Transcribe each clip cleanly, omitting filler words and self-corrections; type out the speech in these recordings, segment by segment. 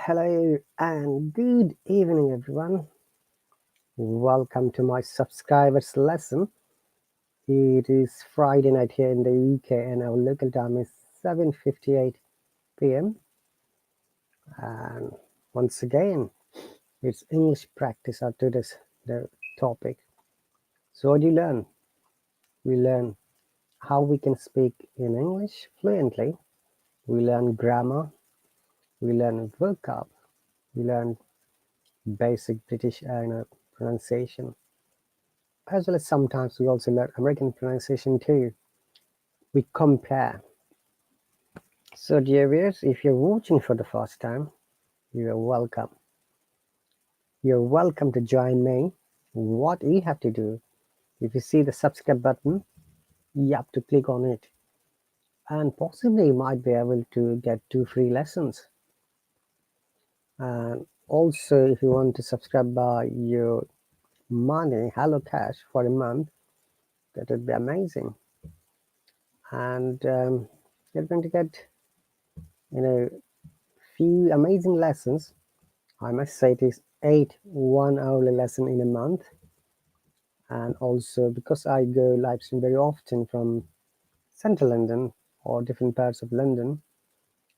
Hello and good evening, everyone. Welcome to my subscribers lesson. It is Friday night here in the UK and our local time is 7:58 p.m. And once again, it's English practice up to the topic. So what do you learn? We learn how we can speak in English fluently. We learn grammar. We learn vocab. We learn basic British pronunciation. As well as sometimes we also learn American pronunciation too. We compare. So dear viewers, if you're watching for the first time, you're welcome. You're welcome to join me. What you have to do, if you see the subscribe button, you have to click on it. And possibly you might be able to get 2 free lessons. And also if you want to subscribe by your money, Hello Cash for a month, that would be amazing. And you're going to get few amazing lessons. I must say it is 8 one-hourly lesson in a month. And also because I go live stream very often from central London or different parts of London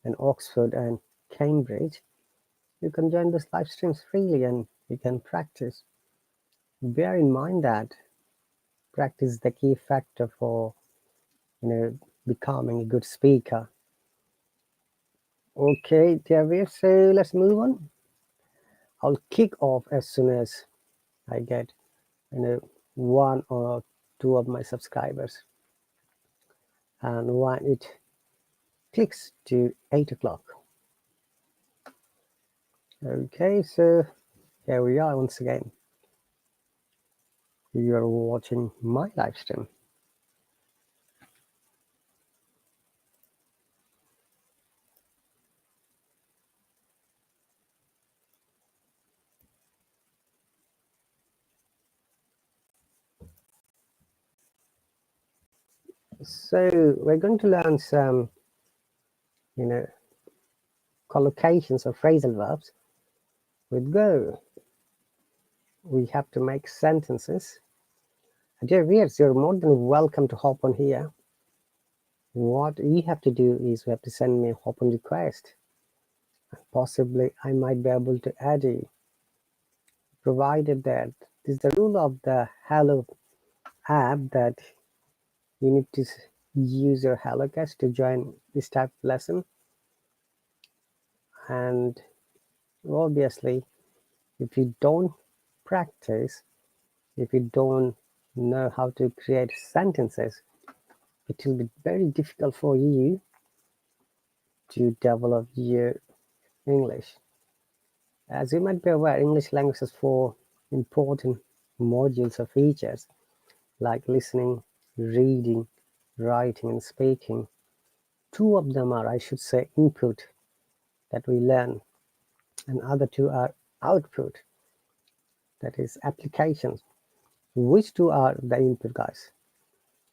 and Oxford and Cambridge, you can join those live streams freely and you can practice. Bear in mind that practice is the key factor for becoming a good speaker. Okay, dear viewers, so let's move on. I'll kick off as soon as I get one or two of my subscribers, and when it clicks to 8 o'clock. Okay, so here we are once again. You are watching my live stream. So we're going to learn some collocations or phrasal verbs with go. We have to make sentences. Dear viewers, you're more than welcome to hop on here. What you have to do is you have to send me a hop on request. And possibly I might be able to add you, provided that this is the rule of the Hallo app, that you need to use your Hello Cash to join this type of lesson. And obviously, if you don't practice, if you don't know how to create sentences, it will be very difficult for you to develop your English. As you might be aware, English language has 4 important modules or features like listening, reading, writing, and speaking. 2 of them are, I should say, input that we learn, and other 2 are output, that is applications. Which 2 are the input, guys?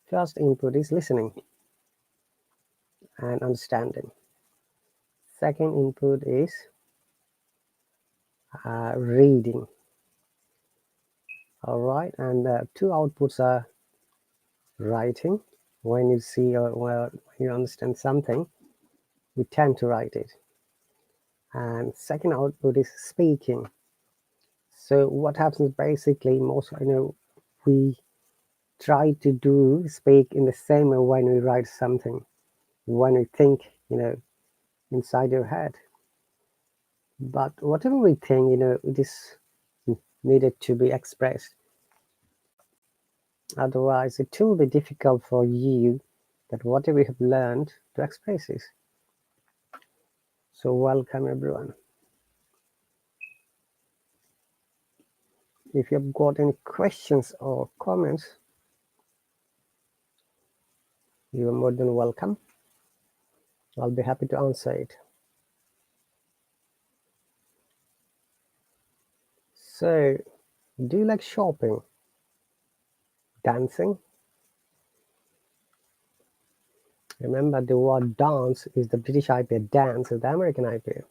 First input is listening and understanding. Second input is reading. All right, and 2 outputs are writing. When you see or when you understand something, we tend to write it. And second output is speaking. So what happens basically, most we try to speak in the same way when we write something, when we think inside your head. But whatever we think, it is needed to be expressed. Otherwise it will be difficult for you that whatever you have learned to express it. So welcome everyone. If you've got any questions or comments, you are more than welcome. I'll be happy to answer it. So, do you like shopping? Dancing? Remember, the word dance is the British IPA, dance is the American IPA.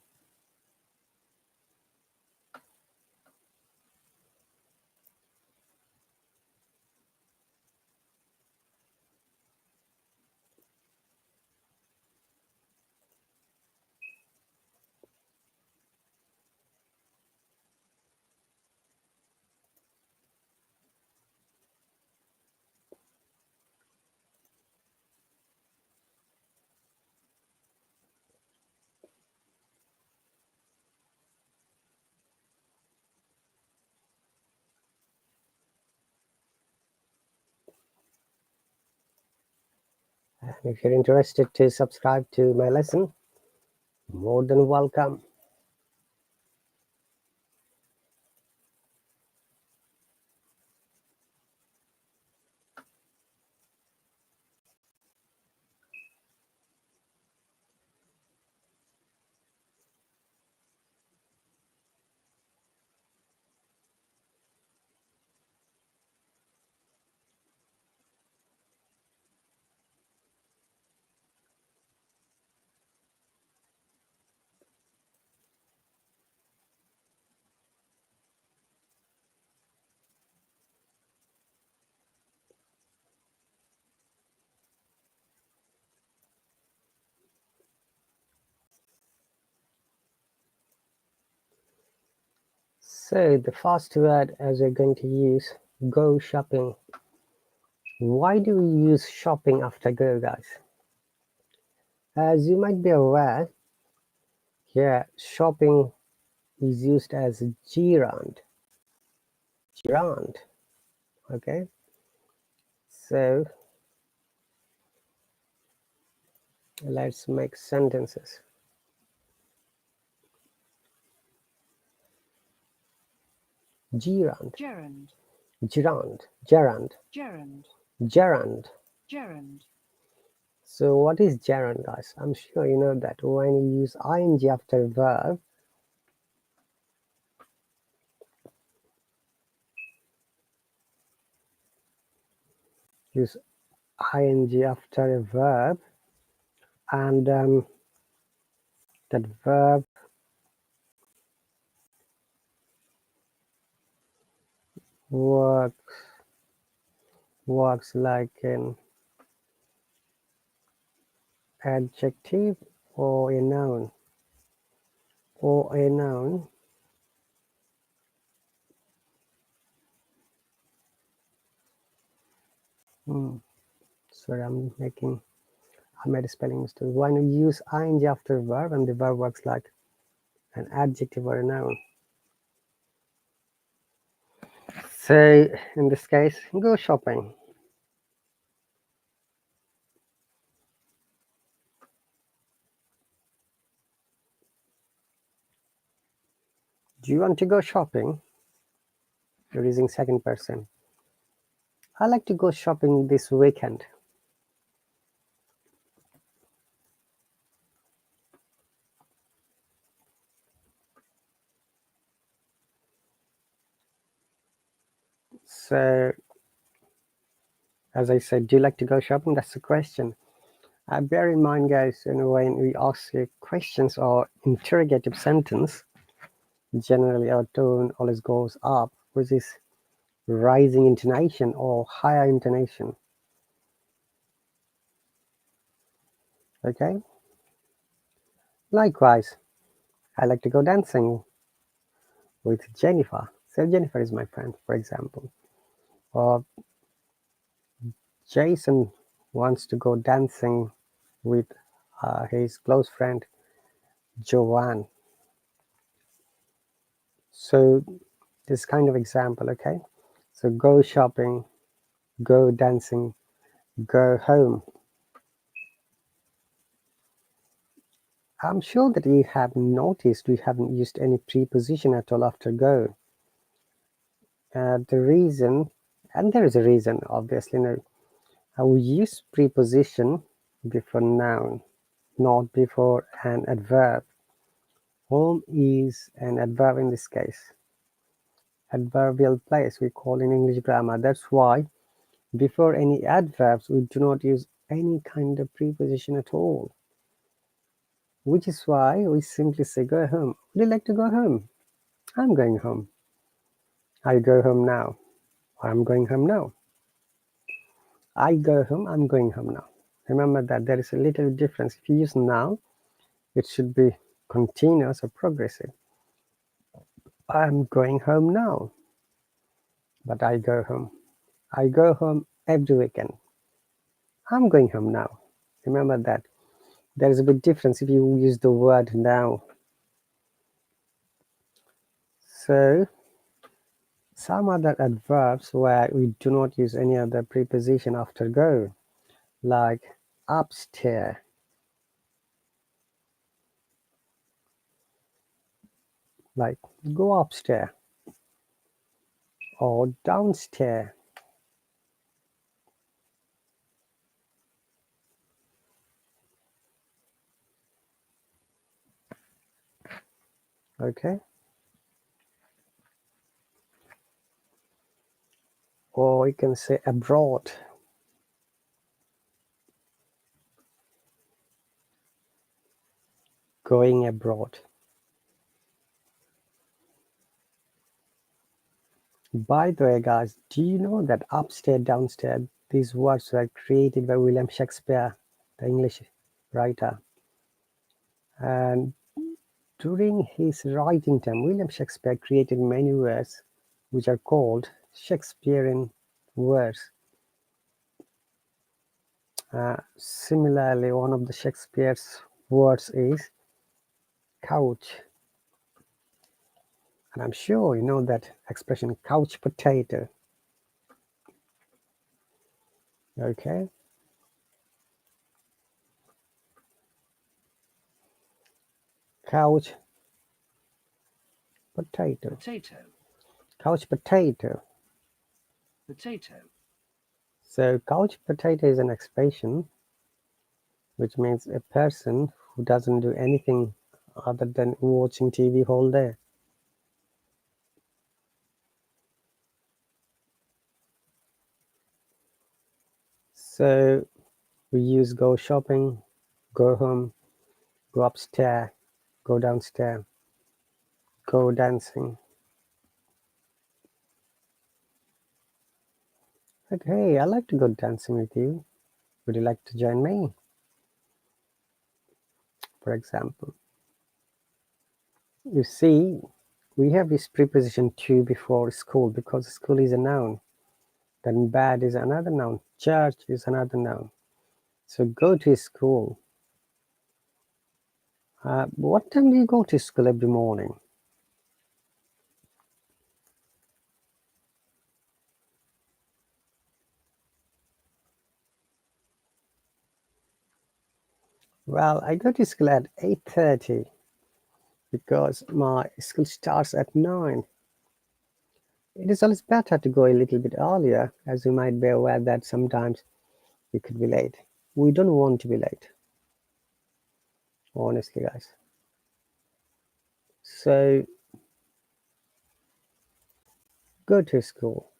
If you're interested to subscribe to my lesson, more than welcome. So the first word as we're going to use, go shopping. Why do we use shopping after go, guys? As you might be aware, here shopping is used as gerund. Gerund, okay? So let's make sentences. Gerund. Gerund. Gerund. Gerund. Gerund. Gerund. Gerund. So what is gerund, guys? I'm sure you know that when you use ing after a verb, use ing after a verb, and that verb works like an adjective or a noun. Sorry, I made a spelling mistake. When you use ing after a verb and the verb works like an adjective or a noun. So in this case, go shopping. Do you want to go shopping? You're using second person. I like to go shopping this weekend. So as I said, do you like to go shopping? That's the question. Bear in mind, guys, when we ask questions or interrogative sentence, generally our tone always goes up, which is rising intonation or higher intonation. Okay? Likewise, I like to go dancing with Jennifer. So Jennifer is my friend, for example. Or Jason wants to go dancing with his close friend Joanne. So this kind of example, okay? So go shopping, go dancing, go home. I'm sure that you have noticed we haven't used any preposition at all after go. The reason, and there is a reason, obviously, no, we use preposition before noun, not before an adverb. Home is an adverb in this case. Adverbial place we call in English grammar. That's why before any adverbs we do not use any kind of preposition at all. Which is why we simply say go home. Would you like to go home? I'm going home. I go home now. I'm going home now. I go home, I'm going home now. Remember that there is a little difference. If you use now, it should be continuous or progressive. I'm going home now. But I go home. I go home every weekend. I'm going home now. Remember that. There is a big difference if you use the word now. So, some other adverbs where we do not use any other preposition after go, like upstairs, like go upstairs, or downstairs. Okay, or you can say abroad. Going abroad. By the way, guys, do you know that upstairs, downstairs, these words were created by William Shakespeare, the English writer? And during his writing time, William Shakespeare created many words which are called Shakespearean words. Similarly, one of the Shakespeare's words is couch. And I'm sure you know that expression, couch potato. Okay? Couch potato. Potato. Couch potato. Potato. So couch potato is an expression which means a person who doesn't do anything other than watching TV whole day. So we use go shopping, go home, go upstairs, go downstairs, go dancing. Like, hey, I like to go dancing with you. Would you like to join me? For example. You see, we have this preposition to before school because school is a noun. Then bad is another noun. Church is another noun. So go to school. What time do you go to school every morning? Well, I go to school at 8:30 because my school starts at 9. It is always better to go a little bit earlier, as you might be aware that sometimes you could be late. We don't want to be late, honestly, guys. So go to school.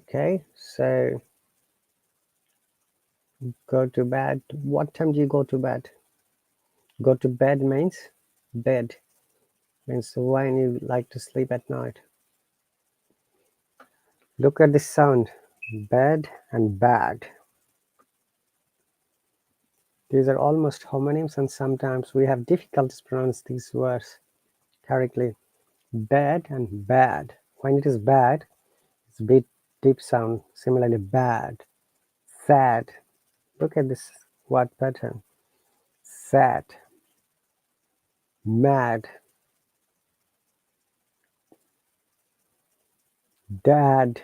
Okay, so go to bed. What time do you go to bed? Go to bed means bed, means when you like to sleep at night. Look at the sound, bed and bad. These are almost homonyms, and sometimes we have difficulties pronounce these words correctly. Bad and bad. When it is bad, it's a bit deep sound. Similarly, bad, sad. Look at this word pattern. Sad, mad, dad,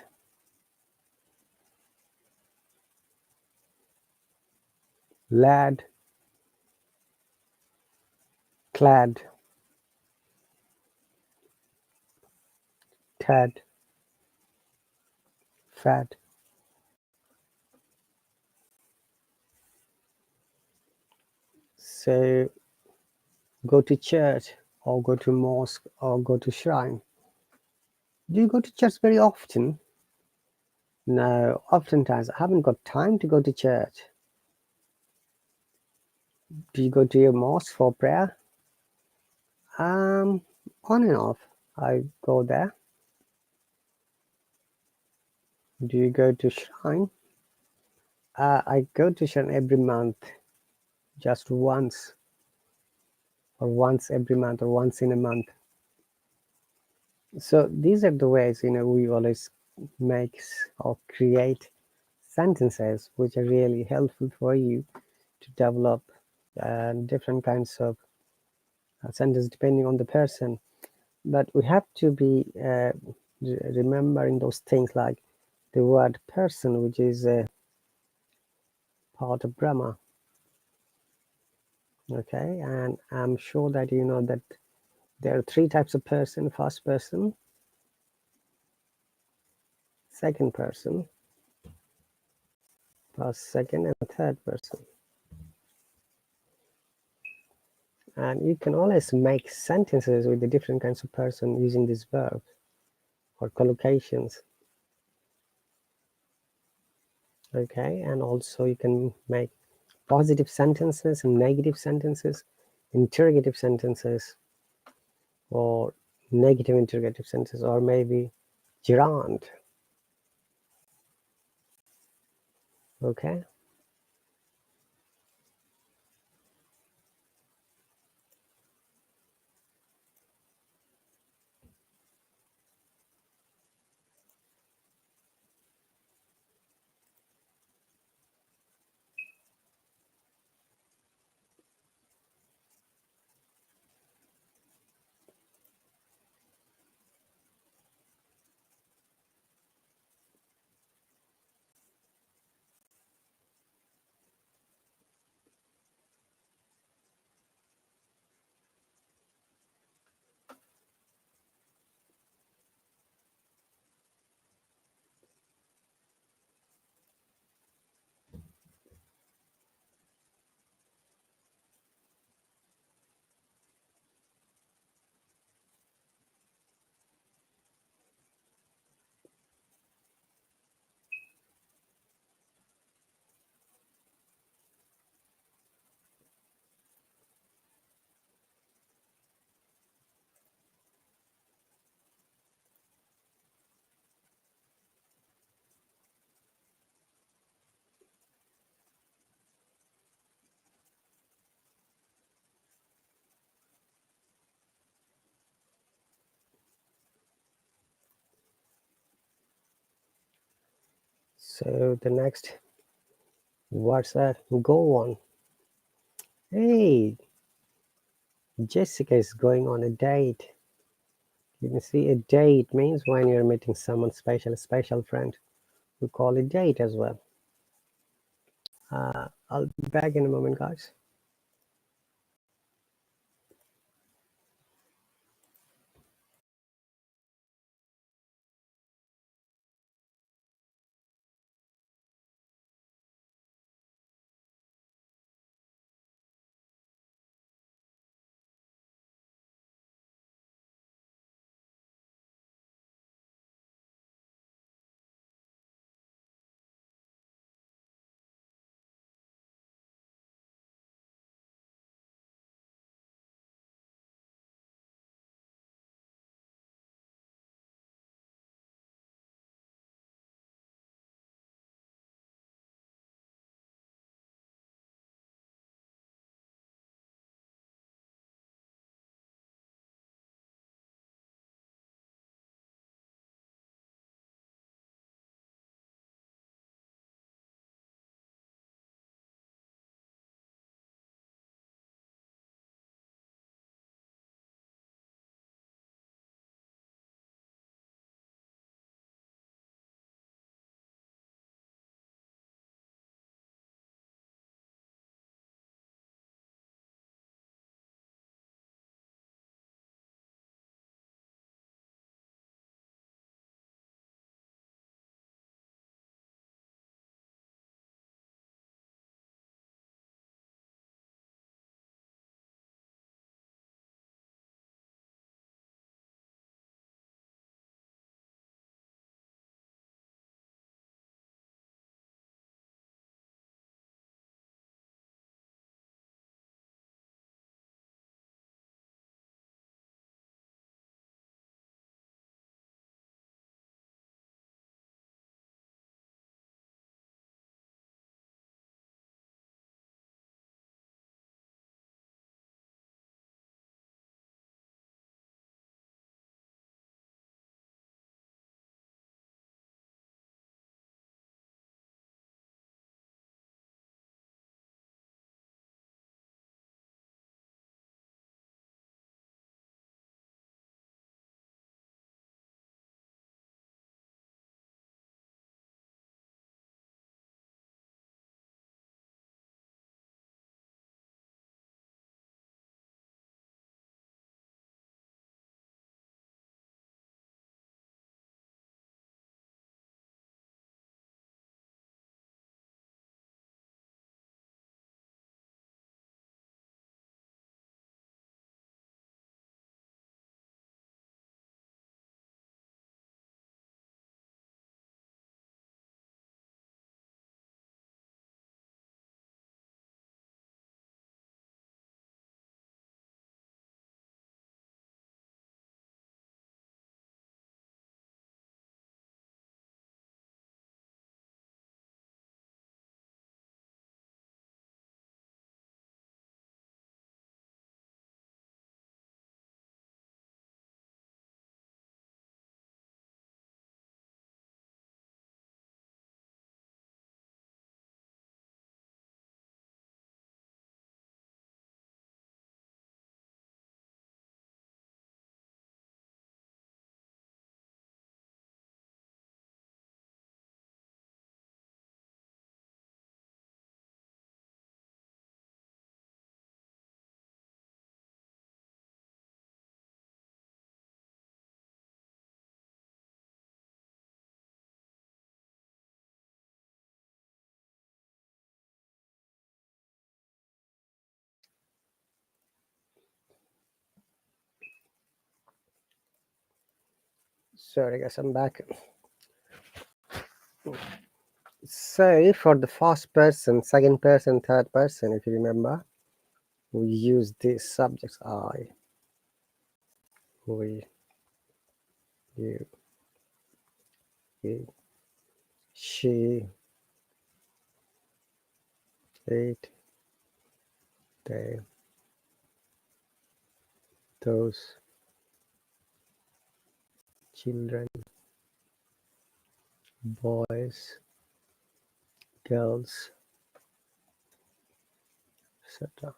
lad, clad, tad, fat. So go to church or go to mosque or go to shrine. Do you go to church very often? No, oftentimes I haven't got time to go to church. Do you go to your mosque for prayer? On and off, I go there. Do you go to shrine? I go to shrine every month, just once. or once every month, or once in a month. So these are the ways, we always make or create sentences which are really helpful for you to develop different kinds of sentences depending on the person. But we have to be remembering those things like the word person, which is a part of grammar. Okay, and I'm sure that you know that there are three types of person: first person, second person, first, second, and third person. And you can always make sentences with the different kinds of person using these verbs or collocations. Okay, and also you can make positive sentences and negative sentences, interrogative sentences, or negative interrogative sentences, or maybe gerund. Okay. So the next words are go on. Hey, Jessica is going on a date. You can see a date means when you're meeting someone special, a special friend. We call it date as well. I'll be back in a moment, guys. Sorry guys, I'm back. So for the first person, second person, third person, if you remember, we use these subjects: I, we, you, he, she, it, they, those, children, boys, girls, etc.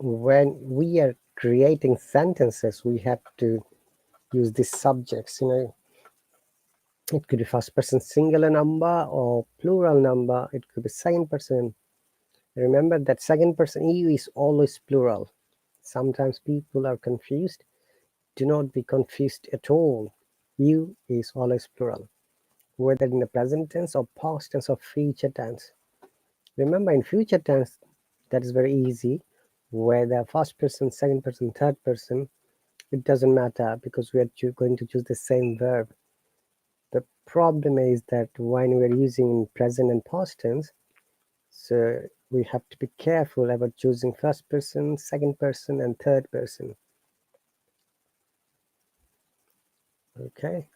When we are creating sentences, we have to use these subjects. It could be first person singular number or plural number. It could be second person. Remember that second person you is always plural. Sometimes people are confused. Do not be confused at all. You is always plural, whether in the present tense or past tense or future tense. Remember, in future tense, that is very easy. Whether first person, second person, third person, it doesn't matter because we are going to choose the same verb. The problem is that when we are using present and past tense, so we have to be careful about choosing first person, second person, and third person. Okay.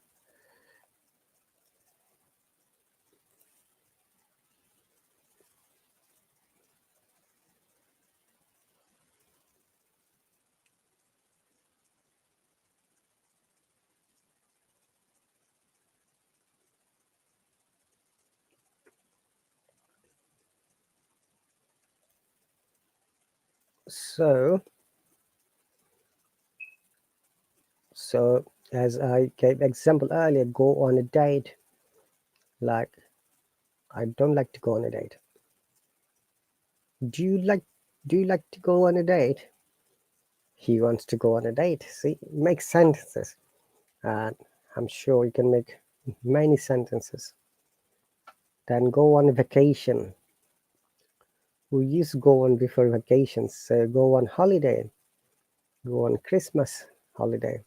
So as I gave example earlier, go on a date. Like, I don't like to go on a date. Do you like to go on a date? He wants to go on a date. See, make sentences, and I'm sure you can make many sentences. Then go on vacation. We used to go on before vacations. So go on holiday. Go on Christmas holiday.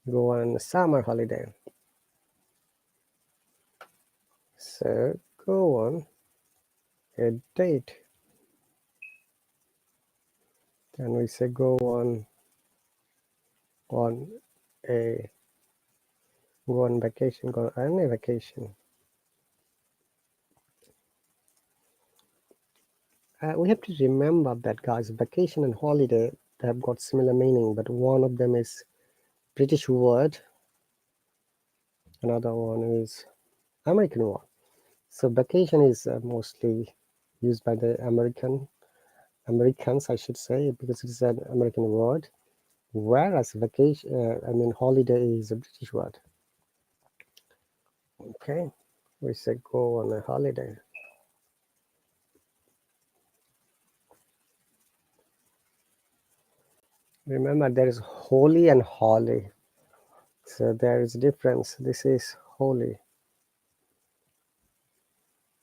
Go on summer holiday. So go on a date. Then we say go on a go on vacation, go on a vacation. We have to remember that, guys, vacation and holiday, they have got similar meaning, but one of them is British word, another one is American one. So vacation is mostly used by the Americans, I should say, because it's an American word, whereas holiday is a British word. Okay, we say go on a holiday. Remember, there is holy and holly. So there is a difference. This is holy,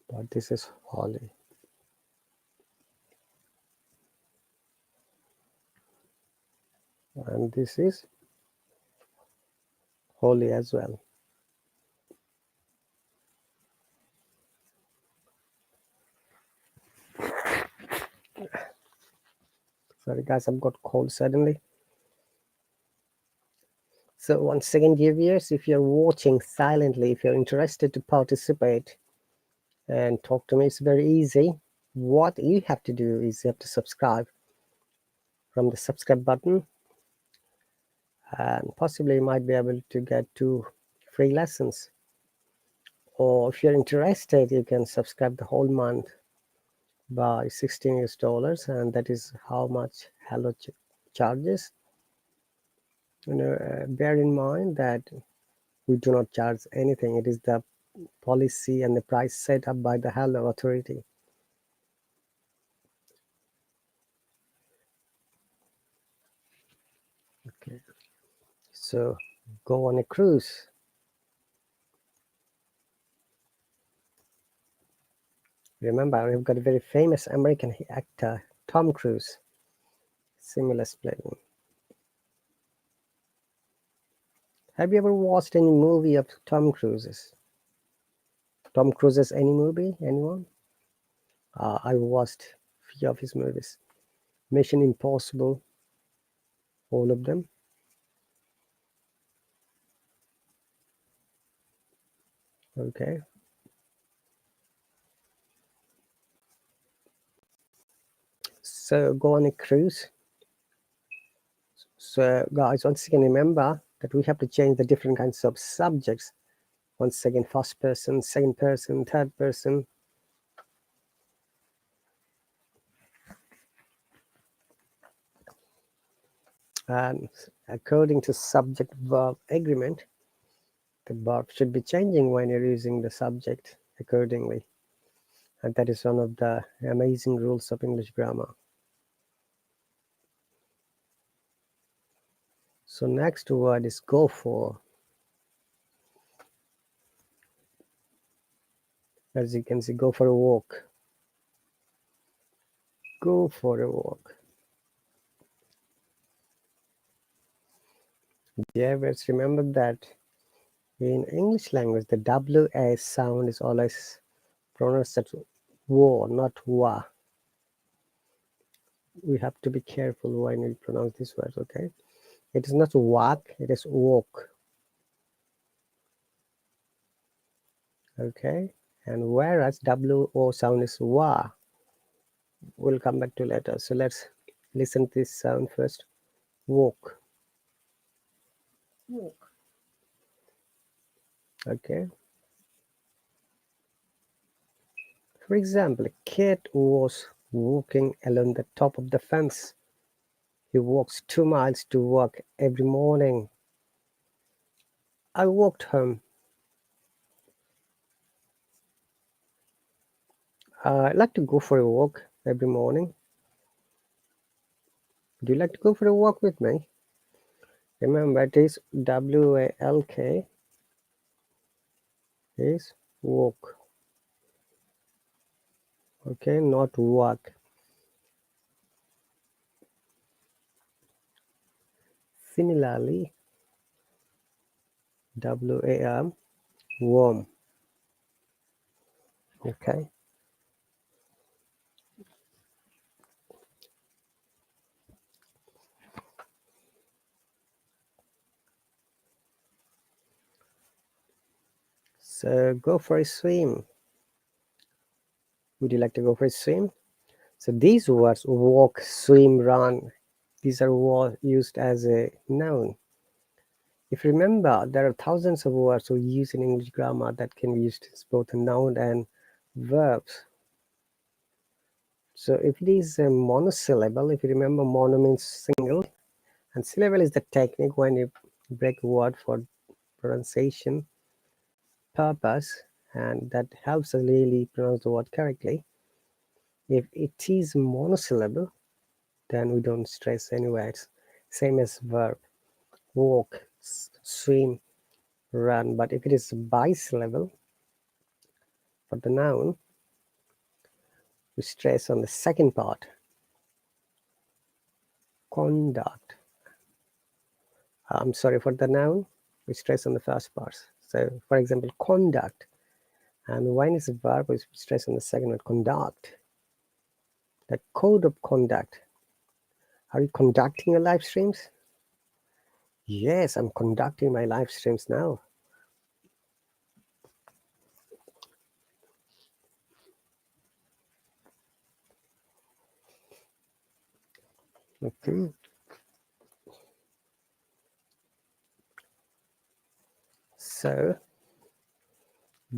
but this is holly. And this is holy as well. Sorry guys, I've got cold suddenly. So once again, dear viewers, if you're watching silently, if you're interested to participate and talk to me, it's very easy. What you have to do is you have to subscribe from the subscribe button, and possibly you might be able to get 2 free lessons. Or if you're interested, you can subscribe the whole month by $16, and that is how much Hallo charges. Bear in mind that we do not charge anything. It is the policy and the price set up by the Hallo authority. Okay, so go on a cruise. Remember, we've got a very famous American actor Tom Cruise. Similar spelling. Have you ever watched any movie of Tom Cruise's? Tom Cruise's any movie? Anyone? I watched few of his movies. Mission Impossible, all of them. Okay. So go on a cruise. So guys, once again, remember that we have to change the different kinds of subjects. Once again, first person, second person, third person. And according to subject verb agreement, the verb should be changing when you're using the subject accordingly. And that is one of the amazing rules of English grammar. So next word is go for. As you can see, go for a walk. Go for a walk. Yeah, let's remember that in English language, the WA sound is always pronounced as wo, not wa. We have to be careful when we pronounce these words, okay? It is not walk, it is walk. Okay? And whereas WO sound is wa, we'll come back to later. So let's listen to this sound first. Walk. Walk. Okay? For example, a kid was walking along the top of the fence. He walks 2 miles to work every morning. I walked home. I like to go for a walk every morning. Would you like to go for a walk with me? Remember, it is WALK, is walk. Okay, not walk. Similarly, WAM, warm. Okay. So go for a swim. Would you like to go for a swim? So these words, walk, swim, run, these are used as a noun. If you remember, there are thousands of words we use in English grammar that can be used as both a noun and verbs. So if it is a monosyllable, if you remember, mono means single, and syllable is the technique when you break a word for pronunciation purpose, and that helps us really pronounce the word correctly. If it is monosyllable, then we don't stress any words. Same as verb, walk, swim, run. But if it is bisyllable for the noun, we stress on the second part, conduct. I'm sorry, for the noun, we stress on the first part. So, for example, conduct. And when it's a verb, we stress on the second one, conduct. The code of conduct. Are you conducting your live streams? Yes, I'm conducting my live streams now. Okay. So,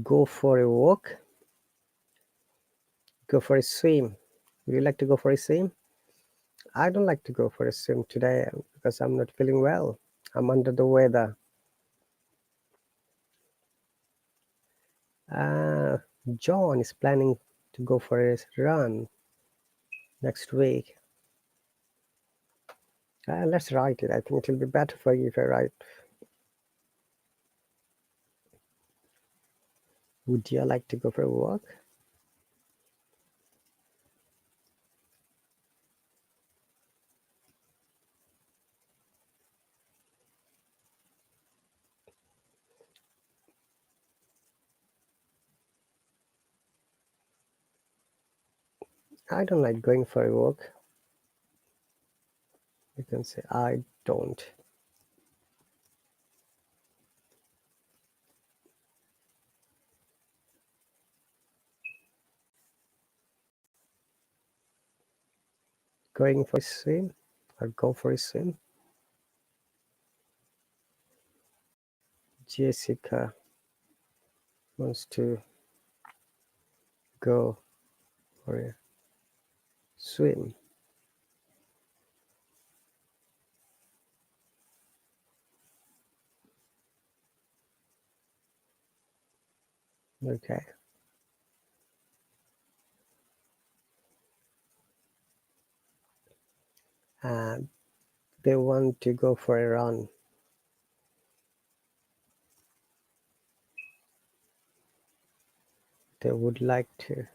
go for a walk, go for a swim. Would you like to go for a swim? I don't like to go for a swim today because I'm not feeling well. I'm under the weather. John is planning to go for a run next week. Let's write it. I think it will be better for you if I write. Would you like to go for a walk? I don't like going for a walk. You can say I don't. Going for a swim or go for a swim. Jessica wants to go for a swim. Okay. And they want to go for a run. They would like to.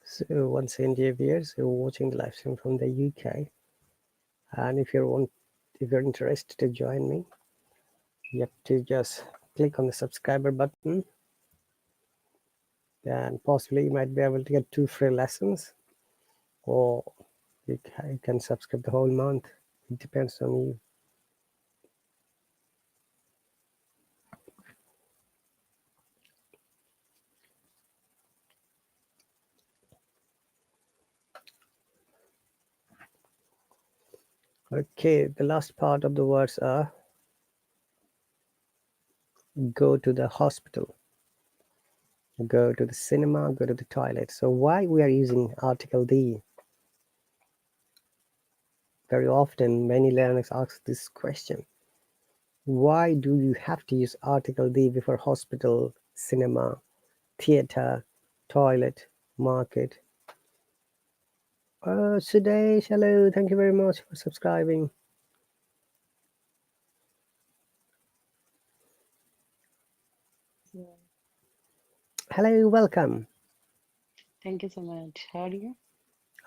So once India viewers, you're watching the live stream from the UK, and if you're interested to join me, you have to just click on the subscriber button, and possibly you might be able to get 2 free lessons, or you can subscribe the whole month. It depends on you. Okay, the last part of the words are go to the hospital, go to the cinema, go to the toilet. So why we are using article the? Very often many learners ask this question. Why do you have to use article the before hospital, cinema, theater, toilet, market? Sudesh, hello, thank you very much for subscribing. Yeah. Hello, welcome. Thank you so much. How are you?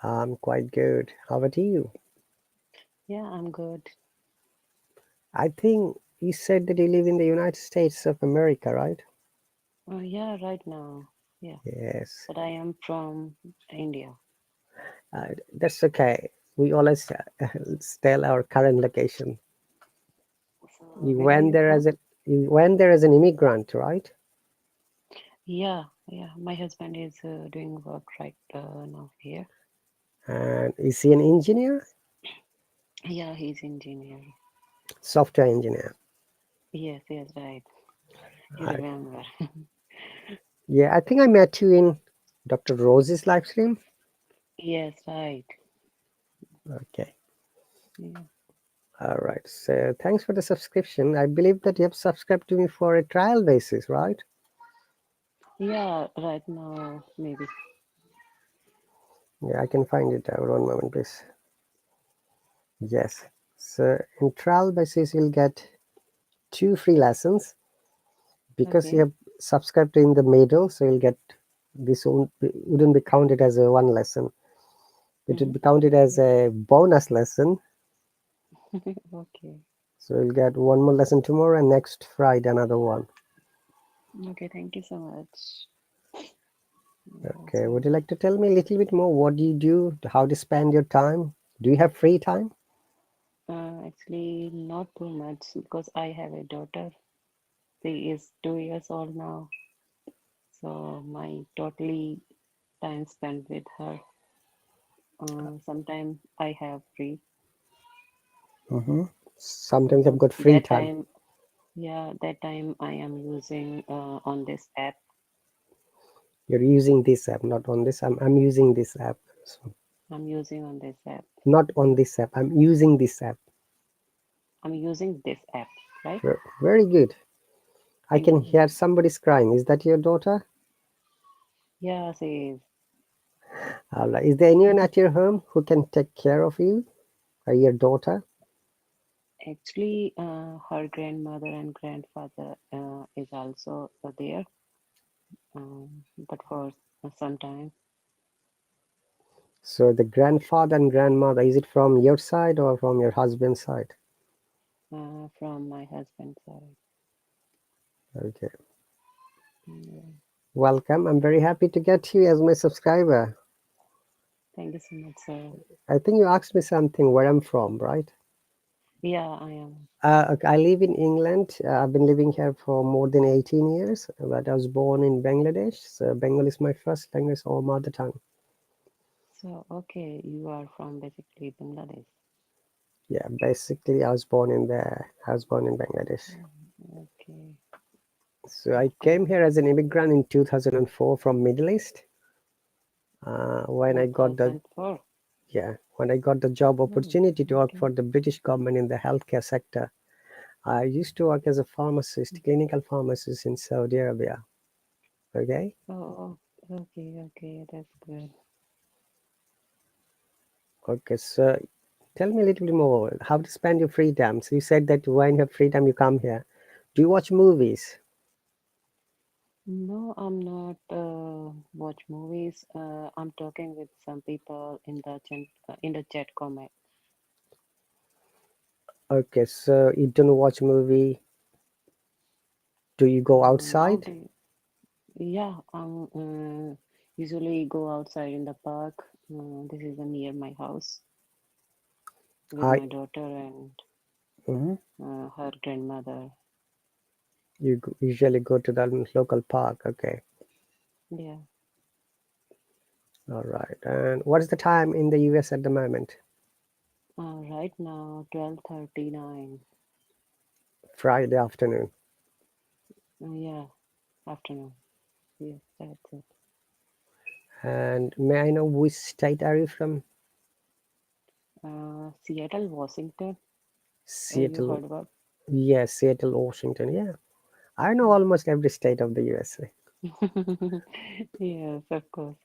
I'm quite good. How about you? Yeah, I'm good. I think you said that you live in the United States of America, right? Yeah, right now. Yeah, Yes. but I am from India. That's okay. We always tell our current location. So You where are went you there from? as an immigrant, right? Yeah, yeah. My husband is doing work right now here. And is he an engineer? Yeah, he's engineer. Software engineer. Yes, yes, right. You I, remember? yeah, I think I met you in Dr. Rose's live stream. Yes, right. Okay. Yeah, All right. So thanks for the subscription. I believe that you have subscribed to me for a trial basis, right? yeah. Right now, maybe. Yeah, I can find it out. One moment, please. Yes. So in trial basis, you'll get 2 free lessons because you Okay. have subscribed in the middle. So you'll get this wouldn't be counted as a one lesson. It would Mm-hmm. be counted as a bonus lesson. Okay. So you'll get one more lesson tomorrow and next Friday another one. Okay. Thank you so much. Yeah, Okay. Would so you like to tell me a little bit more? What do you do? How to spend your time? Do you have free time? actually, not too much because I have a daughter. She is 2 years old now, so my totally time spent with her. Sometimes I have free. Mm-hmm. Sometimes I've So got free that time. time, yeah, that time I am using on this app. You're using this app, not on this. I'm using this app. So I'm using on this app. not on this app. I'm using this app. I'm using this app, right? Very good. I Thank can you. hear somebody's crying. Is that your daughter? Yeah, she is. All right. Is there anyone at your home who can take care of you or your daughter? Actually, her grandmother and grandfather is also there, but for some time. So the grandfather and grandmother, is it from your side or from your husband's side? From my husband's side. Okay. Yeah. Welcome. I'm very happy to get you as my subscriber. Thank you so much, sir. I think you asked me something where I'm from, right? Yeah, I am. Okay, I live in England. I've been living here for more than 18 years, but I was born in Bangladesh. So Bengali is my first language or mother tongue. So, okay, you are from basically Bangladesh. Yeah, basically I was born in Bangladesh. Okay, So I came cool. here as an immigrant in 2004 from Middle East. When I got the 2004. when I got the job Oh, opportunity to work okay. for the British government in the healthcare sector, I used to work as a pharmacist, clinical pharmacist in Saudi Arabia. Okay. Oh, okay, okay, that's good. Okay. So tell me a little bit more. How to spend your free time? So you said that when you have free time, you come here. Do you watch movies? No, I'm not watch movies. I'm talking with some people in the chat comment. Okay. So you don't watch movie. Do you go outside? Nowadays, yeah, I'm usually go outside in the park. This is near my house with I my daughter and Mhm. her grandmother. Usually go to the local park. Okay. Yeah, All right. And what is the time in the US at the moment? right now 12:39. Friday afternoon. Yeah, afternoon. Yes, that's it. And may I know which state are you from? Seattle, Washington. You Seattle. heard about? Yes, Seattle, Washington. Yeah. I know Yeah. almost every state of the USA. Yes, of course,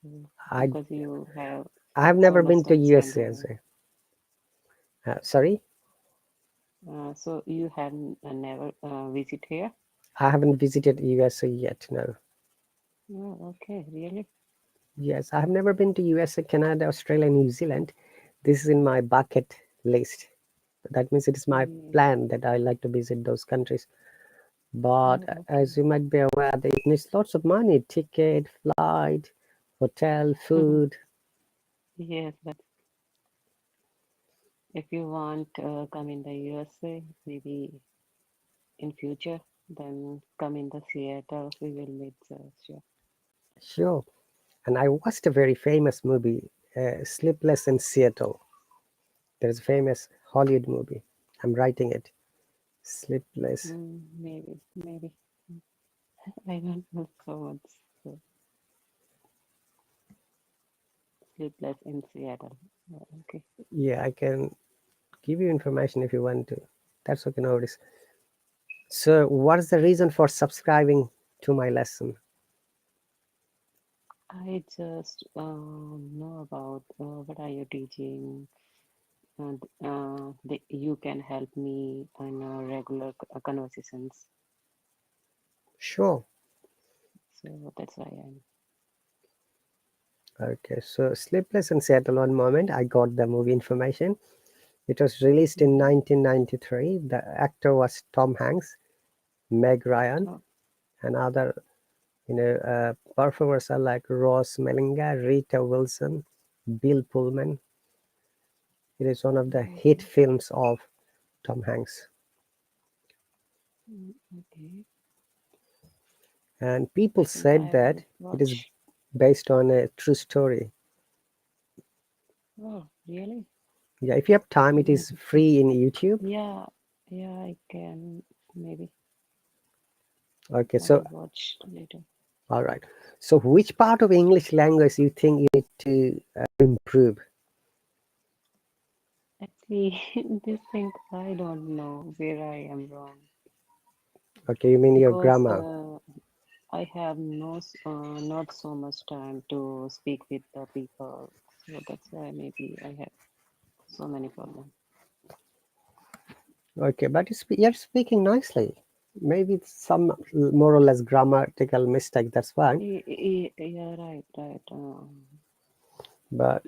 I because you have I have so never much been to time spent USA in as it. well. Sorry, So you have never visit here? I haven't visited USA yet. No. Oh, okay, really? Yes, I have never been to USA, Canada, Australia, New Zealand. This is in my bucket list. That means it is my Yeah. plan that I like to visit those countries. But Oh, as okay. you might be aware, it needs lots of money: ticket, flight, hotel, food. Yes, but if you want come in the USA, maybe in future, then come in the Seattle. We will meet. Sure. Sure. And I watched a very famous movie, Sleepless in Seattle. There's a famous Hollywood movie. I'm writing it. Sleepless. Maybe. I don't know so much. So, sleepless in Seattle. Oh, okay. Yeah, I can give you information if you want to. That's okay, no worries. So, what is the reason for subscribing to my lesson? I just know about what are you teaching, and you can help me in regular conversations. Sure. So that's why I'm. Okay, so Sleepless in Seattle, one moment. I got the movie information. It was released in Mhm. 1993. The actor was Tom Hanks, Meg Ryan, Oh, and other performers are like Ross Melinga, Rita Wilson, Bill Pullman. It is one of the hit okay. films of Tom Hanks. Okay. And people I think said I that will it is watch. based on a true story. Oh, really? Yeah, if you have time, it is free in YouTube. Yeah, yeah, I can. Maybe Okay, I so will watch later. all right. So which part of English language you think you need to improve? Actually, this thing I don't know where I am wrong Okay, you mean your because grammar. I have not so much time to speak with the people, so that's why maybe I have so many problems. Okay, but you're speaking nicely. Maybe it's some more or less grammatical mistake. That's fine. Yeah, right, right. But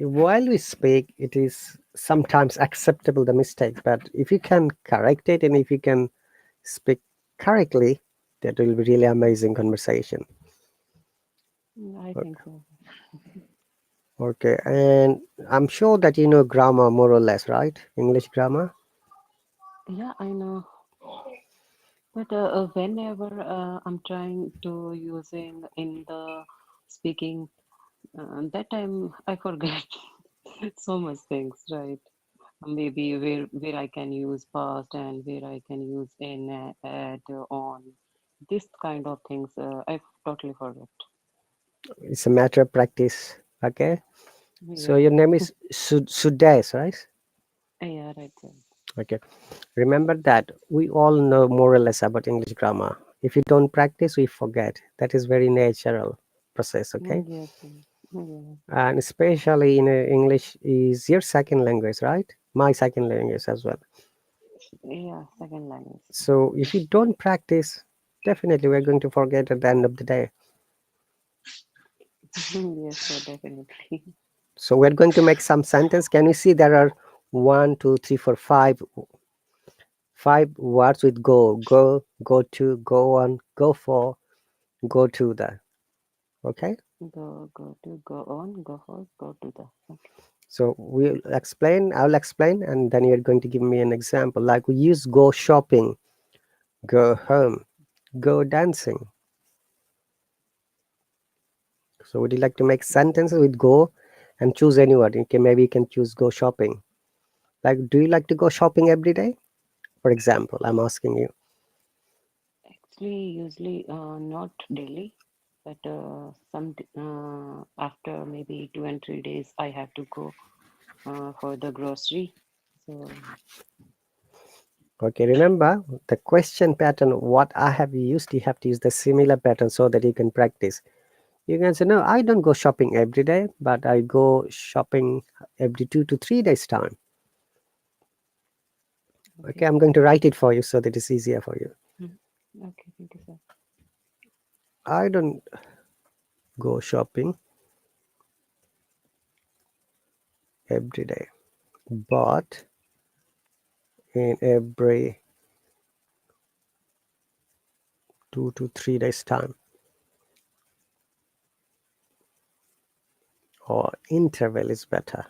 while we speak, it is sometimes acceptable the mistakes. But if you can correct it and if you can speak correctly, that will be really amazing conversation. I think so. Okay, and I'm sure that you know grammar more or less, right? English grammar. Yeah, I know. But whenever I'm trying to using in the speaking, that time I forget so much things, right? Maybe where I can use past and where I can use in add on this kind of things. I totally forgot. It's a matter of practice. Okay, so Yeah, your name is Sudesh, right? yeah, right. Right. Okay, remember that we all know more or less about English grammar. If you don't practice, we forget. That is very natural process. Okay, Yes, yes, yeah, and especially in English is your second language, right? My second language as well. yeah. Second language. So if you don't practice, definitely we're going to forget at the end of the day. Yes, sir, definitely. So we're going to make some sentence. Can you see there are one, two, three, four, five words with go, go to, go on, go for, go to the. Okay. Go on, go for, go to the. Okay. So we'll explain. I'll explain, and then you're going to give me an example. Like we use go shopping, go home, go dancing. So would you like to make sentences with go, and choose any word? Okay, maybe you can choose go shopping. Like, do you like to go shopping every day? For example, I'm asking you. Actually, usually not daily, but after maybe 2 and 3 days, I have to go for the grocery. So Okay, remember the question pattern, what I have used, you have to use the similar pattern so that you can practice. You can say, no, I don't go shopping every day, but I go shopping every 2 to 3 days time. Okay, okay, I'm going to write it for you so that it's easier for you. mm, okay, thank you, sir. I don't go shopping every day, but in every 2 to 3 days time, or interval is better.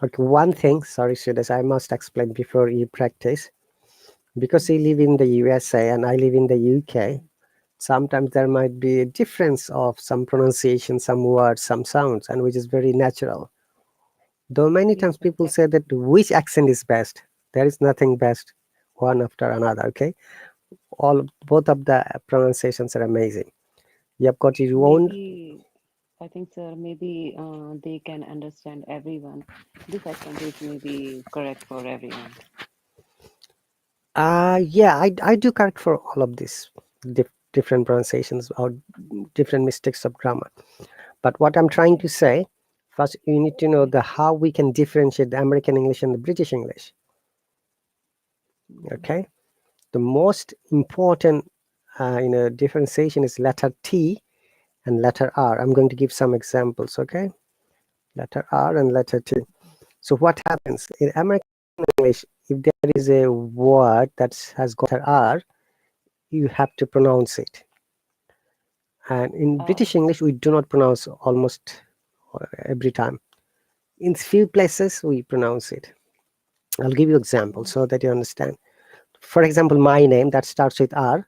Okay, one thing, sorry, students, I must explain before you practice. Because you live in the USA and I live in the UK, sometimes there might be a difference of some pronunciation, some words, some sounds, and which is very natural. Though many Yeah, times people say that which accent is best, there is nothing best one after another. Okay, both of the pronunciations are amazing. You have got your own. maybe I think, sir, maybe they can understand everyone. This accent is maybe correct for everyone. Yeah, I do correct for all of these different pronunciations or different mistakes of grammar. But what I'm trying to Okay, say, first you need to know okay. the how we can differentiate the American English and the British English. Mm, Okay, the most important differentiation is letter T and letter R. I'm going to give some examples. Okay, letter R and letter T. So what happens in American English, if there is a word that has got letter R, you have to pronounce it. And in British oh, English, we do not pronounce almost every time. In few places, we pronounce it. I'll give you examples oh, so that you understand. For example, my name that starts with R,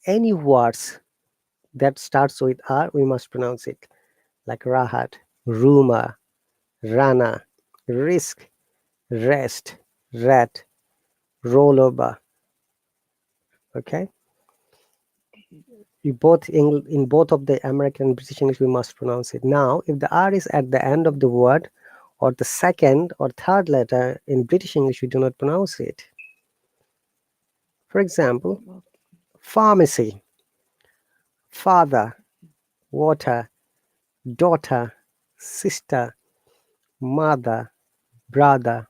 any words that starts with R, we must pronounce it. Like Rahat, Ruma, Rana, Risk, Rest, Rat, Rollover. Okay? okay. In both of the American and British English, we must pronounce it. Now, if the R is at the end of the word, or the second or third letter in British English, we do not pronounce it. For example, Okay. pharmacy, father, water, daughter, sister, mother, brother.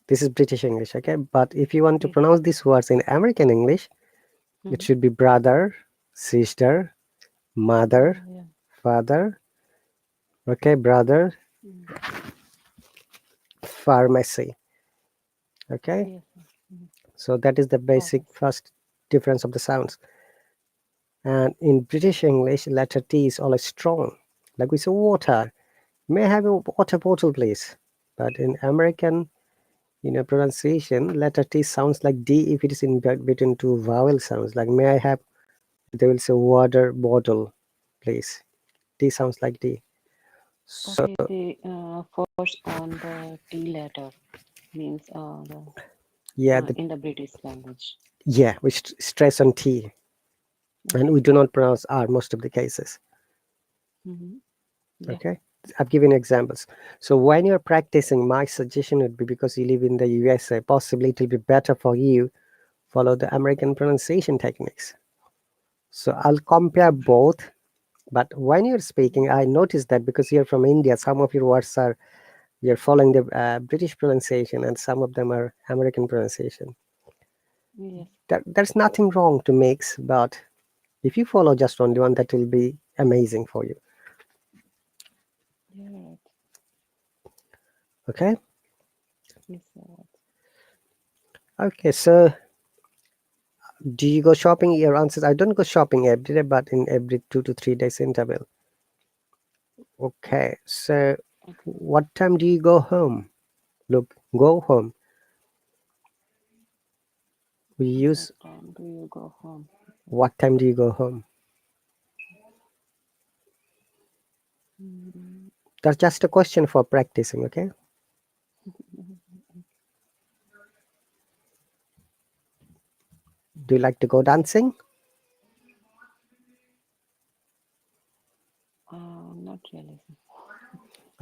This is British English, okay? But if you want to Yes. pronounce these words in American English, it Mm-hmm. should be brother, sister, mother, Yeah. father, okay, brother, Mm. pharmacy, okay? Yes. Mm. So that is the basic Pharmacy. first difference of the sounds. And in British English, letter T is always strong. Like we say water. May I have a water bottle, please? But in American, pronunciation, letter T sounds like D if it is in between two vowel sounds. Like may I have, they will say water bottle, please. T sounds like D. So Okay, they force on the T letter means yeah, in the British language. yeah, we stress on T, and Okay. we do not pronounce R most of the cases. Mm-hmm. Yeah. Okay, I've given examples. So when you're practicing, my suggestion would be, because you live in the USA, possibly it will be better for you follow the American pronunciation techniques. So I'll compare both. But when you're speaking, I noticed that because you're from India, some of your words are you're following the British pronunciation, and some of them are American pronunciation. Yes. There's nothing wrong to mix, but if you follow just only one, that will be amazing for you. Yeah. Right. Okay. Yes. Right. Okay. So do you go shopping? Your answers: I don't go shopping every day, but in every 2 to 3 days interval. Okay. So Okay. what time do you go home? Look, go home. We What use time do you go home? what time do you go home? Mm, That's just a question for practicing. Okay. Do you like to go dancing? not really.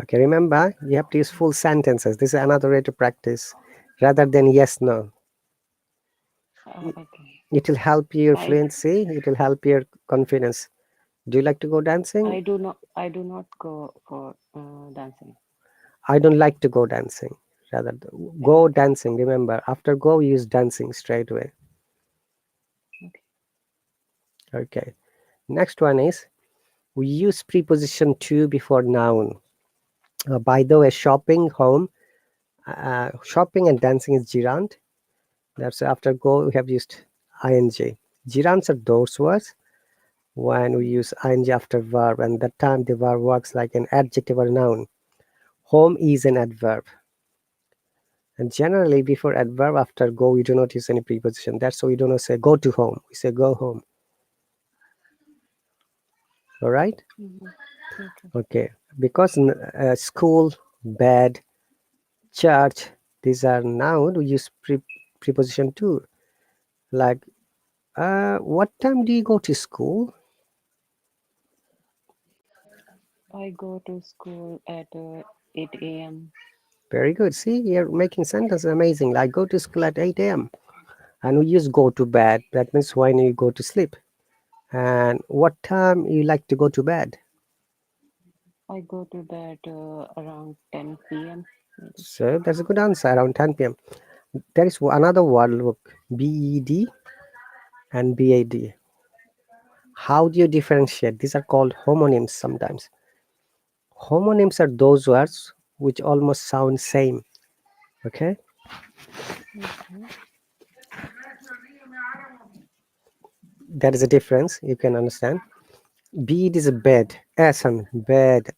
Okay. Remember, you have to use full sentences. This is another way to practice, rather than yes no. Okay. It will help your I fluency. It will help your confidence. Do you like to go dancing? I do not go for dancing. I don't like to go dancing. Rather, go Okay. dancing. Remember, after go, use dancing straight away. Okay. Okay. Next one is we use preposition to before noun. By the way, shopping and dancing is gerund. That's after go we have used ing. Gerunds are those words when we use ing after verb, and that time the verb works like an adjective or noun. Home is an adverb. And generally, before adverb after go, we do not use any preposition. That's why we do not say go to home. We say go home. All right. Mm-hmm. Okay. Okay. Because school, bed, church, these are noun. We use preposition to. Like, what time do you go to school? I go to school at 8 a.m. Very good. See, you're making sentences amazing. Like, go to school at 8 a.m. And we use go to bed. That means when you go to sleep. And what time you like to go to bed? I go to bed around 10 p.m. maybe. So that's a good answer, around 10 p.m. There is another word, look, bed and bad. How do you differentiate? These are called homonyms sometimes. Homonyms are those words which almost sound same. Okay, Okay. that is a difference. You can understand. Bed is a bed, son, bed,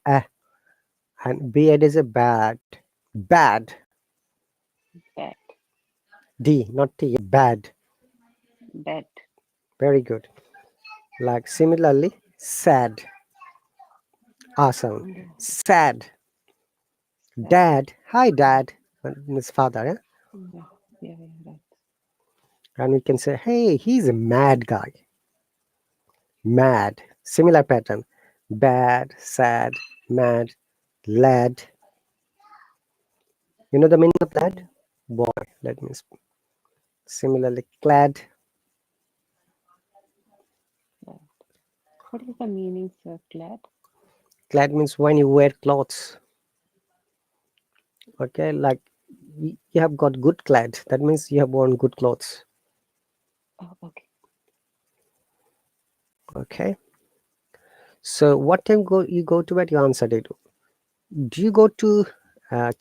and bad is a bad, bad, Bed. d, not t, bad. Bed. Very good. Like similarly, sad, awesome, Yeah. sad, Bed. dad, hi dad, his father, yeah? Yeah. Yeah. Yeah. Right. And we can say, hey, he's a mad guy. Mad. Similar pattern. Bad, sad, mad, lad. You know the meaning of lad? Yeah. Boy. That means Similarly, clad. Glad. What is the meaning of glad? Clad means when you wear clothes. Okay, like you have got good clad. That means you have worn good clothes. Oh, okay. Okay. So what time you go to bed? You answered it. Do you go to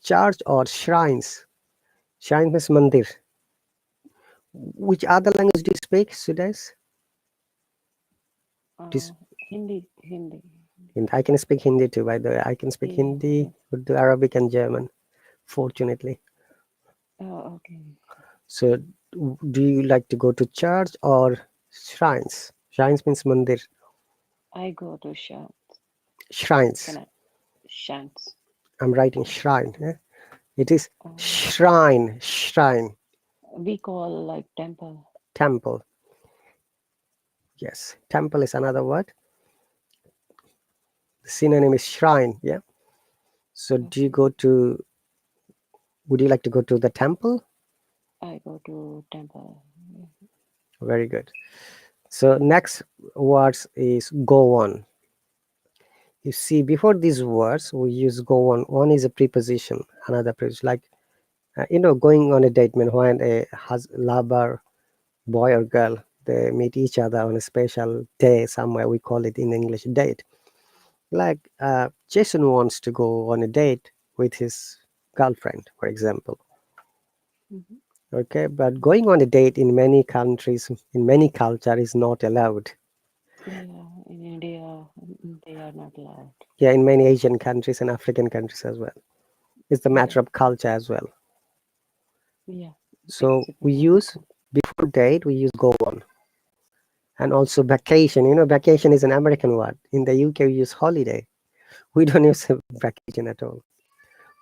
church or shrines? Shrine means mandir. Which other language do you speak, Sudesh? Do you Hindi, Hindi. I can speak Hindi too, by the way. I can speak Yeah, Hindi, yeah. Urdu, Arabic, and German, fortunately. Oh, okay. So, do you like to go to church or shrines? Shrines means mandir. I go to shant. Shrines. Can I? Shants. I'm writing shrine. It is Uh, shrine, shrine, we call like temple. temple. Yes, temple is another word. The synonym is shrine. Yeah. So, do you Okay. go to? Would you like to go to the temple? I go to temple. Very good. So, next words is go on. You see, before these words, we use go on. One is a preposition, another preposition. Like, going on a date mean when a lover, boy or girl, they meet each other on a special day somewhere. We call it in English date. Like, Jason wants to go on a date with his girlfriend, for example. Mm-hmm. Okay, but going on a date in many countries, in many culture, is not allowed. Yeah, in India, they are not allowed. Yeah, in many Asian countries and African countries as well. It's the Yeah, matter of culture as well. yeah. It's So we depend on the use before date we use go on, and also vacation. Vacation is an American word. In the UK we use holiday. We don't use vacation at all.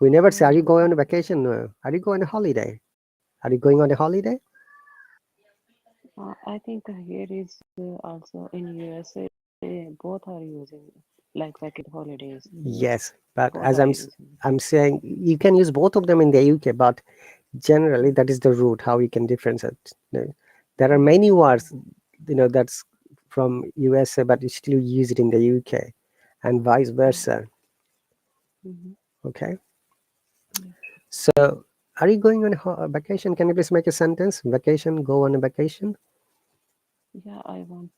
We never say, "Are you going on a okay. vacation?" No. Are you going on a holiday? Are you going on a holiday? I think here is also in USA, both are using like vacation holidays. Yes, but Both as are using. I'm saying, you can use both of them in the UK, but generally that is the root how you can differentiate. There are Yeah, many yeah. words, that's from USA, but you still use it in the UK, and vice Yeah. versa. Mm-hmm. Okay. Yeah. So, are you going on a vacation? Can you please make a sentence? Vacation, go on a vacation. Yeah, I want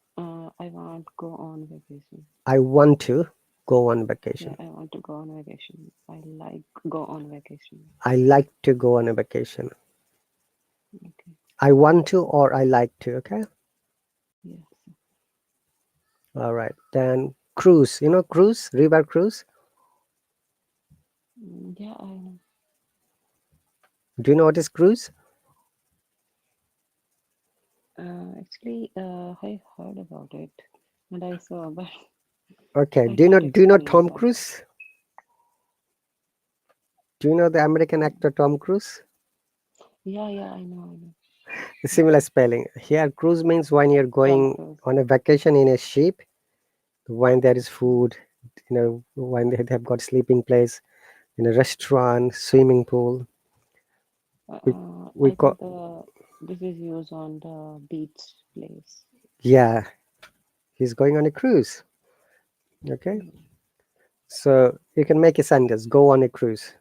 go on vacation. I want to go on Yeah, vacation. I want to go on vacation. I like go on vacation. I like to go on a vacation. Okay. I want to or I like to. Okay. Yes. All right. Then cruise. Cruise, river cruise. Yeah, I know. Do you know what is cruise? Actually, I heard about it and I saw, but Okay. I Do you know? can't Do you know explain Tom what. Cruise? Do you know the American actor Tom Cruise? Yeah, yeah, I know, I know. A similar spelling. Here, cruise means when you're Tom going Cruise. on a vacation in a ship, when there is food, when they have got sleeping place, in a restaurant, swimming pool. We I call, think this is used on the beach place. yeah, he's going on a cruise. Okay, Yeah. so you can make a sentence. Go on a cruise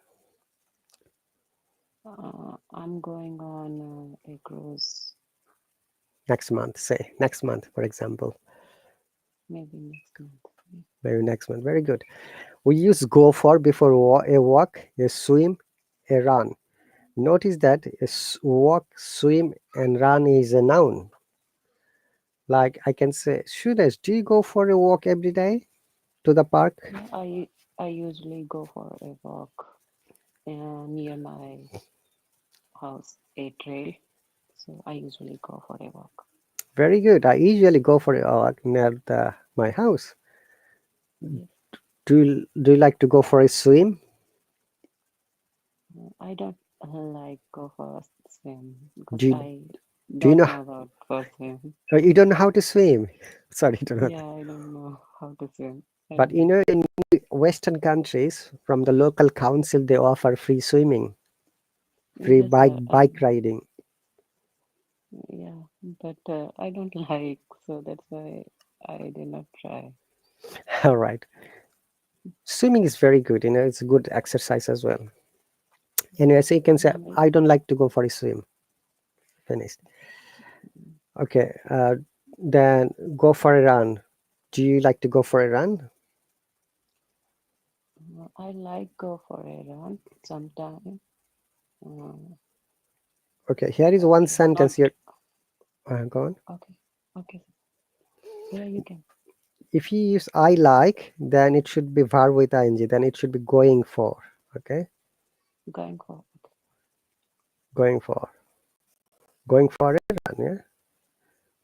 I'm going on a cruise next month. Say next month, for example. maybe next month. Yeah. Maybe next month. Very good. We use go for before a walk, a swim, a run. Notice that walk, swim, and run is a noun. Like I can say, Suresh, do you go for a walk every day to the park? Yeah, I usually go for a walk near my house, a trail. So I usually go for a walk. Very good. I usually go for a walk near my house. Yes. Do you like to go for a swim? I don't like go for a swim because Do you, I do you don't know? know about for swim. You don't know how to swim. Sorry to know that. Yeah, I don't know how to swim. I But don't know. in Western countries, from the local council, they offer free swimming, free Yes, bike riding. Yeah, but I don't like, so that's why I did not try. All right. Swimming is very good. It's a good exercise as well. Anyway, so you can say, Maybe I don't like to go for a swim. Finished. Okay. Then go for a run. Do you like to go for a run? I like go for a run sometime, uh, Okay. Here is but one not sentence here. Go on. okay. Okay, yeah, you can If you use I like, then it should be verb with ing. Then it should be going for. Okay. going for. Going for. Going for a run. Yeah.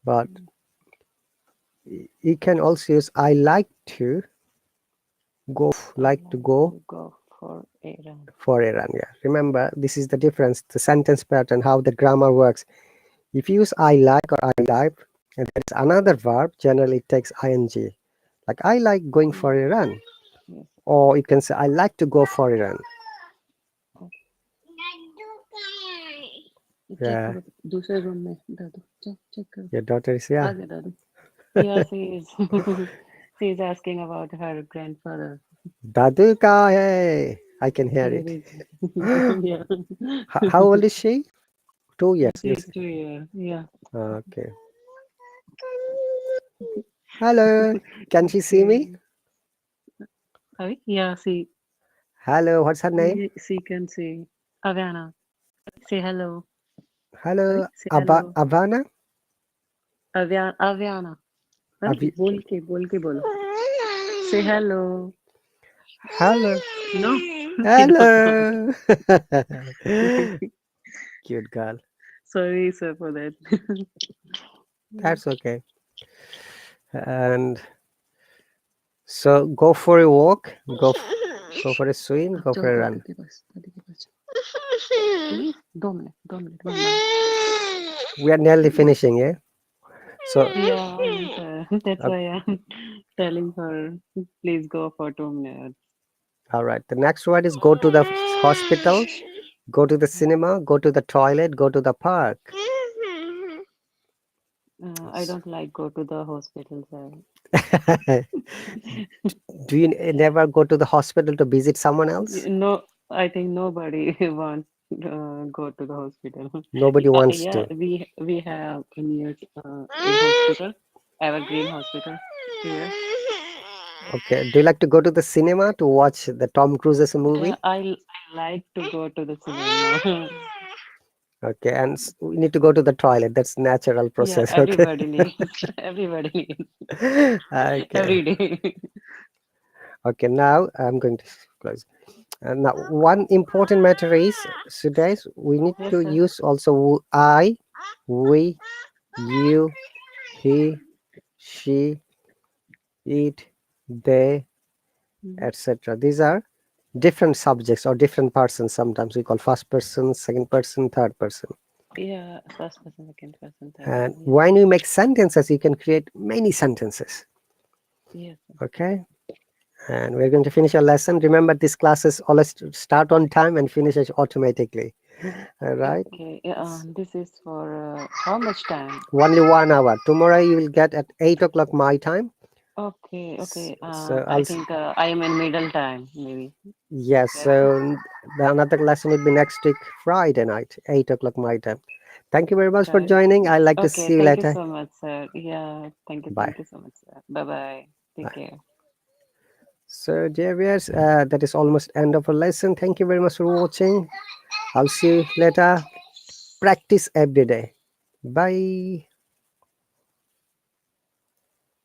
But Mm, you can also use I like to go. I Like to like go to go for a run. for a run. Yeah. Remember, this is the difference. The sentence pattern, how the grammar works. If you use I like or I like, and there's another verb, generally it takes ing. Like I like going for Yes, a run. yes. Or you can say I like to go for a run. Okay. Check Yeah, करो दूसरे room में दादू check check करो your daughter is आ yeah. गया दादू yeah she is she is asking about her grandfather Dadu ka hai. I can hear here it. is yeah How old is she? 2 years, she you is say. 2 year yeah Okay. Hello. Can she see me? okay Hi. Yeah she Hello. What's her name? she can say Aviana say hello Hello. Hi. Say hello Avana? Aviana हाँ Avi बोल के बोलो say hello Hello. no she don't want Hello. Cute girl. sorry sir for that That's okay. And so go for a walk, go for a swim, हाँ, go चलो for a run. दादी के पास please 2 minute 2 minute We are nearly finishing, yeah? So, yeah that's uh, why I'm telling her please go for 2 minutes all right. The next word is go to the hospital, go to the cinema, go to the toilet, go to the park. I don't like go to the hospital sir Do you never go to the hospital to visit someone else? no I think nobody want go to the hospital Nobody wants yeah to. we have near a hospital Evergreen Hospital here Okay. Do you like to go to the cinema to watch the Tom Cruise's yeah movie? I like to go to the cinema Okay. And we need to go to the toilet. That's natural yeah process. Okay. everybody needs everybody needs Okay. every day Okay. Now I'm going to close. Now, one important matter is, so guys, we need yes to sir use also I, we, you, he, she, it, they, Mhm. etc. These are different subjects or different persons. Sometimes we call first person, second person, third person. yeah first person second person third And person when you make sentences, you can create many sentences. yes sir. Okay. And we're going to finish our lesson. Remember, this classes always start on time and finishes automatically. All right. Okay, this is for how much time? Only 1 hour. Tomorrow you will get at 8 o'clock my time. Okay, okay. So I I'll think I am in middle time, maybe. yes. That's it. So the another lesson will be next week Friday night, 8 o'clock my time. Thank you very much for Correct. joining. I like to Okay, see you thank you later. so much, sir. Yeah, Bye. thank you so much, sir. Bye bye. Take Bye. care. So dear viewers, that is almost end of our lesson. Thank you very much for watching. I'll see you later. Practice every day. Bye.